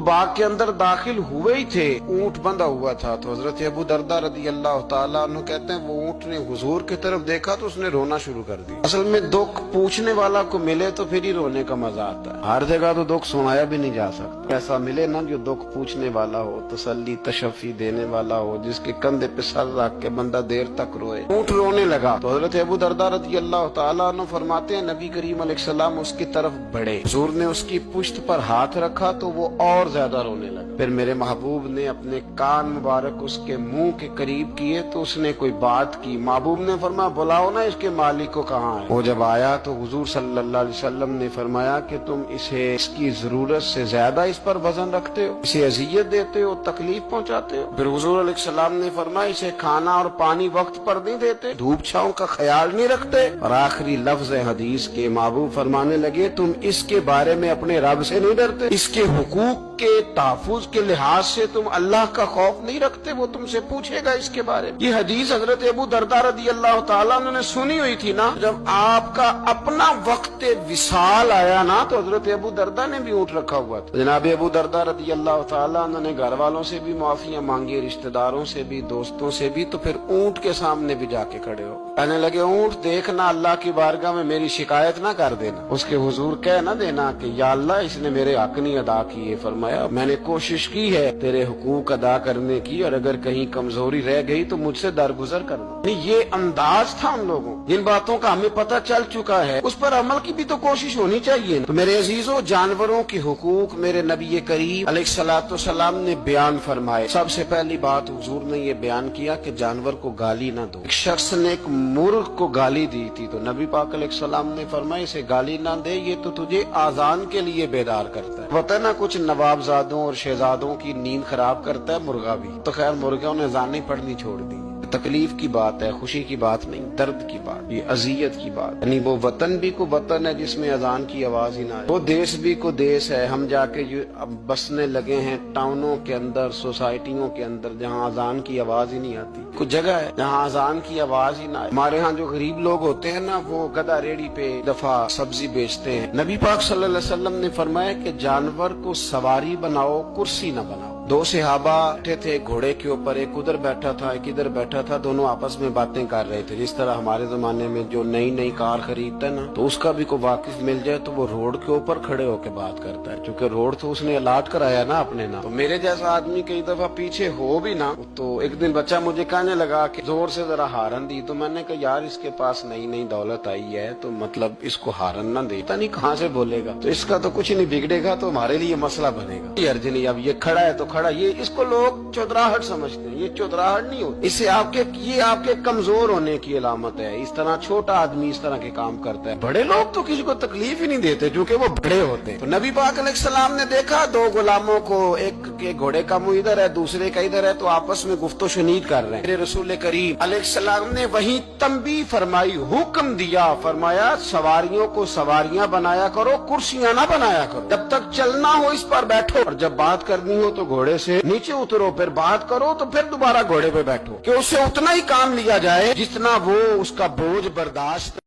बाग के अंदर दाखिल हुए ही थे, ऊंट बंधा हुआ था। तो हजरत अबू दरदा रदी अल्लाह ताला अन्हु कहते हैं वो ऊंट ने हुजूर की तरफ देखा तो उसने रोना शुरू कर दिया। असल में दुख पूछने वाला को मिले तो फिर ही रोने का मजा आता है। हर जगह तो दुख सुनाया भी नहीं जा सकता। ऐसा मिले ना जो दुख पूछने वाला हो, तसल्ली तशफी देने वाला हो, जिसके कंधे पे सर रख के बंदा देर तक रोए। ऊंट रोने लगा तो हजरत अबू दरदा रदी अल्लाह ताला अन्हु फरमाते हैं नबी करीम अलैहिस्सलाम उसकी तरफ बढ़े, हुजूर ने उसकी पुश्त पर हाथ रखा तो वो और ज्यादा रोने लगा। फिर मेरे महबूब ने अपने कान मुबारक उसके मुंह के करीब किए तो उसने कोई बात की। महबूब ने फरमाया बुलाओ ना इसके मालिक को कहाँ है। वो जब आया तो हुजूर सल्लल्लाहु अलैहि वसल्लम ने फरमाया कि तुम इसे इसकी जरूरत से ज्यादा इस पर वजन रखते हो, इसे अजियत देते हो, तकलीफ पहुँचाते हो। फिर हुजूर अलैहिस्सलाम ने फरमाया इसे खाना और पानी वक्त पर नहीं देते, धूप छांव का ख्याल नहीं रखते। और आखिरी लफ्ज हदीस के महबूब फरमाने लगे तुम इसके बारे में अपने रब से नहीं डरते, इसके हुकूक के तहफ्फुज के लिहाज से तुम अल्लाह का खौफ नहीं रखते, वो तुमसे पूछेगा इसके बारे में। ये हदीस हजरत अबू दरदा रदी अल्लाह ताला ने सुनी हुई थी ना। जब आपका अपना वक्त विसाल आया ना तो हजरत अबू दरदा ने भी ऊँट रखा हुआ था। जनाब अबू दरदा रदी अल्लाह ताला ने घर वालों से भी माफियां मांगी, रिश्तेदारों से भी, दोस्तों से भी। तो फिर ऊँट के सामने भी जाके खड़े हो, कहने लगे ऊँट देखना अल्लाह की बारगाह में मेरी शिकायत ना कर देना, उसके हुजूर कह ना देना कि या अल्लाह इसने मेरे हक नहीं अदा किए। फरमाया मैंने कोशिश की है तेरे हुकूक अदा करने की, और अगर कहीं कमजोरी रह गई तो मुझसे दरगुजर कर दो। ये अंदाज था उन लोगों, जिन बातों का हमें पता चल चुका है उस पर अमल की भी तो कोशिश होनी चाहिए। तो मेरे अजीजों जानवरों के हुकूक मेरे नबी करीम अलैहिस्सलातु वस्सलाम ने बयान फरमाए। सबसे पहली बात हुजूर ने ये बयान किया कि जानवर को गाली ना दो। एक शख्स ने एक मुर्ग को गाली दी थी तो नबी पाक अलैहिस्सलाम ने फरमाया इसे गाली ना दे, ये तो तुझे आजान के लिए बेदार करता है। पता ना कुछ नवाबजादों और शहजादों की नींद खराब करता है मुर्गा भी। तो खैर मुर्गों ने जाने पड़नी छोड़ दी। तकलीफ की बात है, खुशी की बात नहीं, दर्द की बात, ये अजियत की बात। यानी वो वतन भी को वतन है जिसमें अजान की आवाज ही ना आए, वो देश भी को देश है। हम जाके अब बसने लगे हैं टाउनों के अंदर, सोसाइटियों के अंदर जहाँ अजान की आवाज ही नहीं आती। कुछ जगह है जहाँ अजान की आवाज ही ना आए। हमारे यहाँ जो गरीब लोग होते हैं ना वो गधा रेडी पे दफा सब्जी बेचते हैं। नबी पाक सल्लल्लाहु अलैहि वसल्लम ने फरमाया कि जानवर को सवारी बनाओ, कुर्सी न बनाओ। दो सहाबा बैठे थे घोड़े के ऊपर, एक उधर बैठा था एक इधर बैठा था, दोनों आपस में बातें कर रहे थे। जिस तरह हमारे जमाने में जो नई नई कार खरीदता है ना तो उसका भी कोई वाकिफ मिल जाए तो वो रोड के ऊपर खड़े होकर बात करता है, क्योंकि रोड तो उसने अलाट कराया ना अपने नाम। तो मेरे जैसा आदमी कई दफा पीछे हो भी ना। तो एक दिन बच्चा मुझे कहने लगा कि जोर से जरा हारन दी। तो मैंने कहा यार इसके पास नई नई दौलत आई है तो मतलब इसको हारन ना दे, पता नहीं कहाँ से बोलेगा, तो इसका तो कुछ नहीं बिगड़ेगा तो हमारे लिए मसला बनेगा। ये अर्ज नहीं, अब ये खड़ा है तो खड़ा, ये इसको लोग चौधराहट समझते हैं। ये चौधराहट नहीं होती, इससे ये आपके कमजोर होने की अलामत है। इस तरह छोटा आदमी इस तरह के काम करता है। बड़े लोग तो किसी को तकलीफ ही नहीं देते क्योंकि वो बड़े होते हैं। तो नबी पाक अलैहिस्सलाम ने देखा दो गुलामों को, एक के घोड़े का मुंह इधर है दूसरे का इधर है, तो आपस में गुफ्तो शुनीद कर रहे हैं। मेरे रसूल करीम अलैहिस्सलाम ने वही तंबीह फरमाई, हुक्म दिया, फरमाया सवारियों को सवारियां बनाया करो, कुर्सियां ना बनाया करो। जब तक चलना हो इस पर बैठो, और जब बात करनी हो तो घोड़े से नीचे उतरो, फिर बात करो तो फिर दोबारा घोड़े पे बैठो, कि उससे उतना ही काम लिया जाए जितना वो उसका बोझ बर्दाश्त